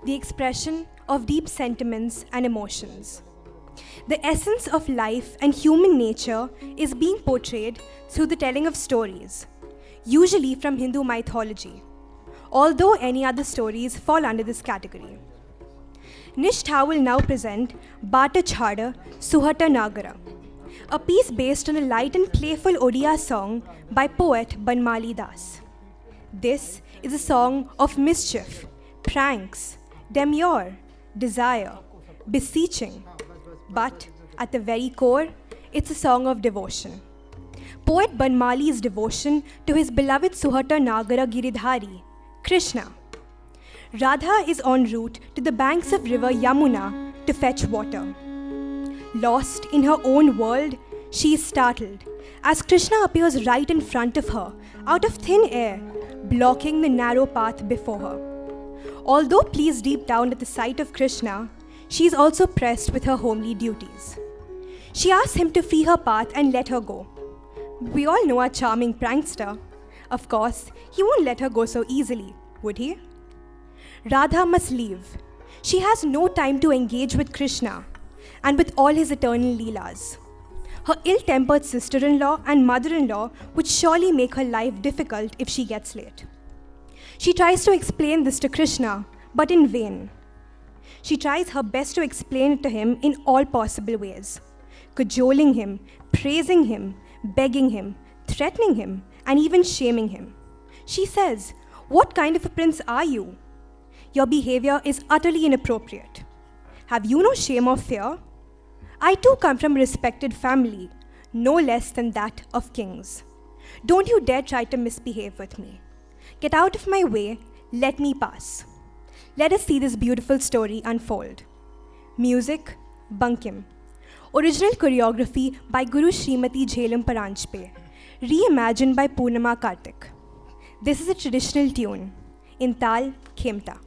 the expression of deep sentiments and emotions. The essence of life and human nature is being portrayed through the telling of stories, usually from Hindu mythology, although any other stories fall under this category. Nishtha will now present Bata Chhada Suhata Nagara, a piece based on a light and playful Odia song by poet Banmali Das. This is a song of mischief, pranks, demure, desire, beseeching, but at the very core, it's a song of devotion. Poet Banmali's devotion to his beloved Suhata Nagara Giridhari, Krishna. Radha is en route to the banks of river Yamuna to fetch water. Lost in her own world, she is startled as Krishna appears right in front of her, out of thin air, blocking the narrow path before her. Although pleased deep down at the sight of Krishna, she is also pressed with her homely duties. She asks him to free her path and let her go. We all know our charming prankster. Of course, he won't let her go so easily, would he? Radha must leave. She has no time to engage with Krishna and with all his eternal leelas. Her ill-tempered sister-in-law and mother-in-law would surely make her life difficult if she gets late. She tries to explain this to Krishna, but in vain. She tries her best to explain it to him in all possible ways, cajoling him, praising him, begging him, threatening him, and even shaming him. She says, "What kind of a prince are you? Your behavior is utterly inappropriate. Have you no shame or fear? I too come from a respected family, no less than that of kings. Don't you dare try to misbehave with me. Get out of my way, let me pass." Let us see this beautiful story unfold. Music, Bankim. Original choreography by Guru Srimati Jhelum Paranjpe. Reimagined by Purnama Karthik. This is a traditional tune, in Tal Khemta.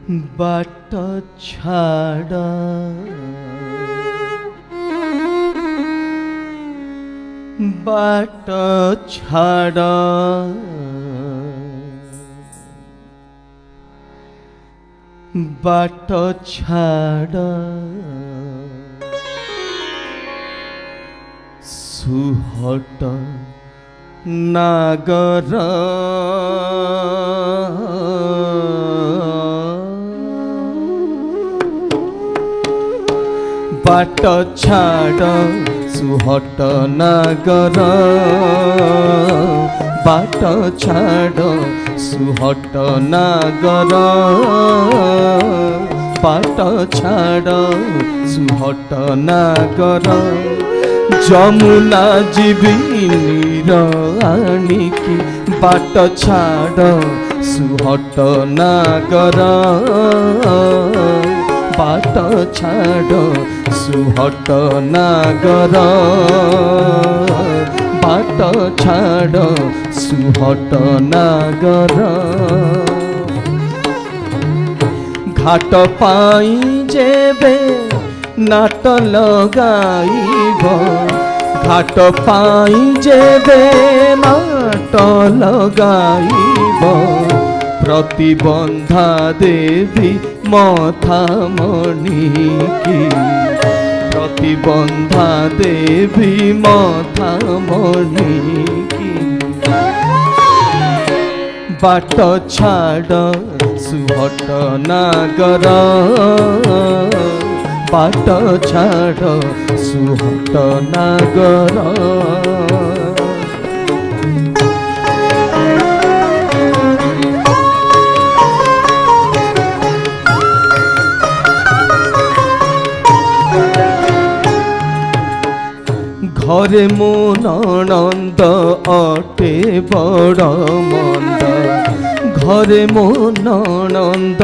बाट छाड़ बाट छाड़ बाट छाड़ सुहट नागर बाट छाड़ सुहट नागर बाट छाड़ सुहट नागर बाट छाड़ सुहट नागर जमुना जीवी नीर आनिकी बाट छाड़ सुहट नागर बाट छाड़ सुहट नागर बाट छाड़ सुहट नागर घाट पाई जेबे नाट लगाइब घाट पाई जेबे नाट लगाइब प्रतिबंधा देवी मथा मणिकी प्रतिबंधा देवी मथा मणिकी बाट छाड़ सुहट नागर बाट छाड़ सुहट नागर घरे मो ननंद अटे बड़ मंद घरे मो ननंद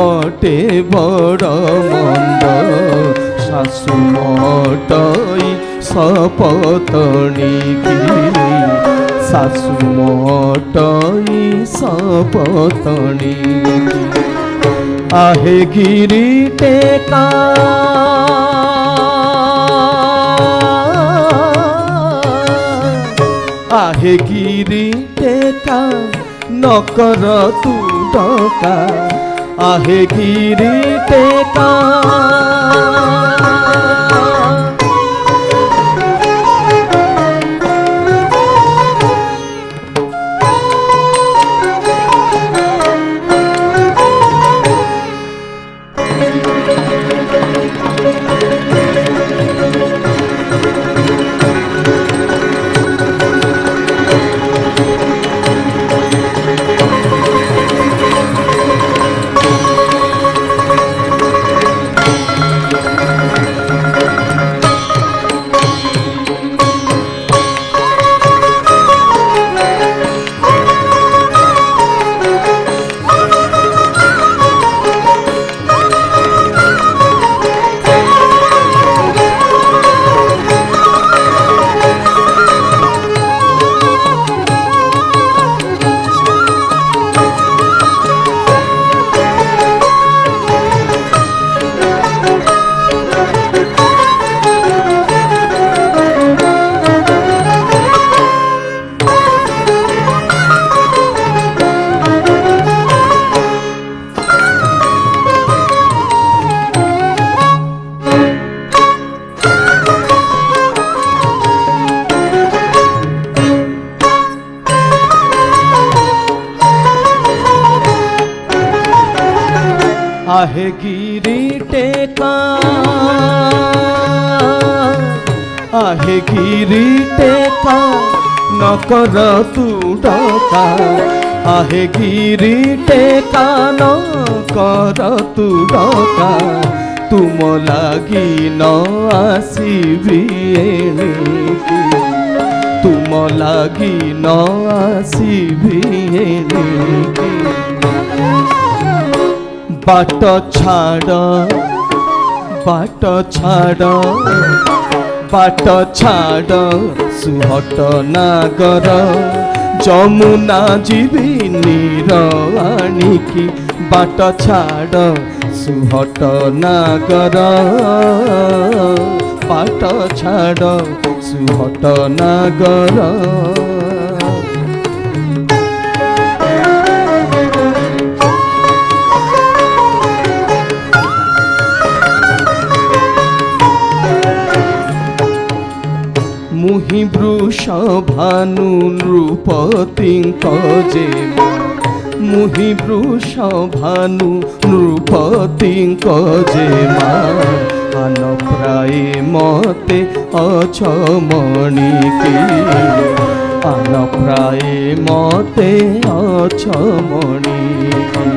अटे बड़ मंद सासु मटई सपतणी की सासु मटई सपतणी आहे गिरी टेका आहे गिरी टेका नकर तू डका आहे गिरी टेका आहे गिरी टेका आहे गिरी टेका नकर तू डका आहे गिरी टेका नकर तू डका तुम लागी न आसीबी एणिकी तुम लागी न आसीबी एणिकी बाट छाड़ बाट छाड़ बाट छाड़ सुहट नागर जमुना जीवी नीर आनिकी बाट छाड़ सुहट नागर बाट छाड़ सुहट नागर मुहि वृष भानु नृपति जे मुहि वृष भानु नृपति जे मान प्राय मते अछमणि की आन प्राय मते अछमणि की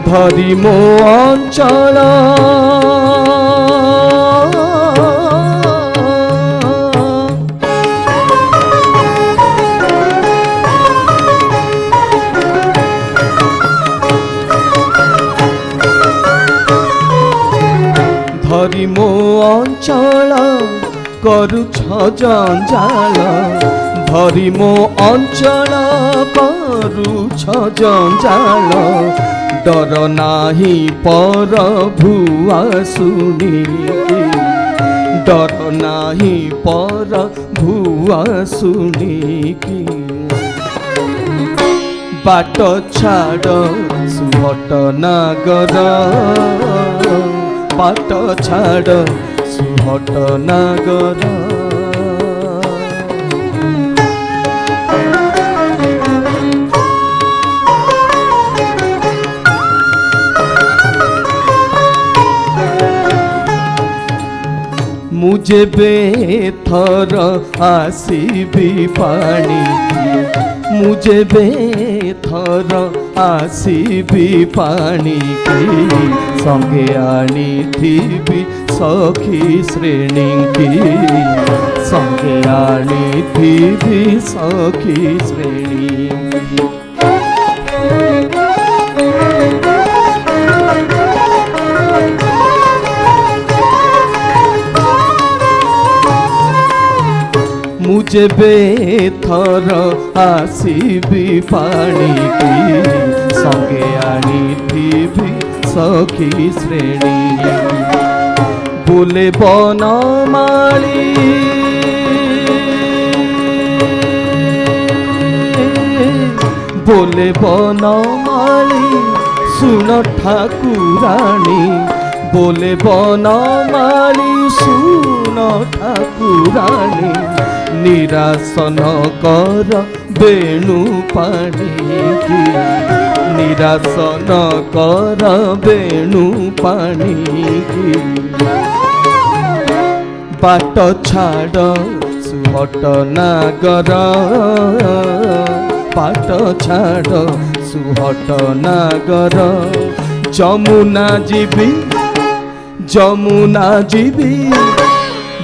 धरी मो अंचल धरी मो अंचल करुछ जंजाल धरी मो अंचल करुछ जंजाल डर नाही पर भुआ सुनी डर नाही पर भुआ सुनी की बाट छाड़ सुहट नागर बाट छाड़ सुहट नागर मुझे बेथर आसीबी पानी मुझे बेथर आसीबी पानी की संगे आनी थी सखी श्रेणी की संगे आनी थी सखी श्रेणी की मुझे बेथर आसीबी पानी की संगे आनी थी सखी श्रेणी बोले बनमाली बोले बनमाली सुन ठाकुरानी बोले बनमाली सुन ठाकुरानी निरासन कर बेणु पानी की निरासन कर बेणु पानी की बाट छाड़ सुहट नागर बाट छाड़ सुहट नागर जमुना जीवी जमुना जीवी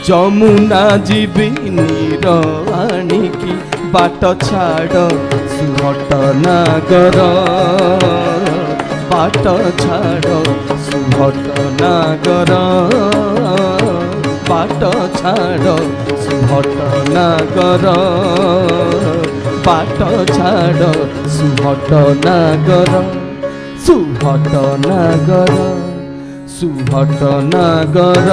जमुना जीवी नीर आणिकी बाट छाड़ सुहट नागर बाट छाड़ सुहट नागर बाट छाड़ सुहट नागर बाट छाड़ सुहट नागर सुहट नागर सुहट नागर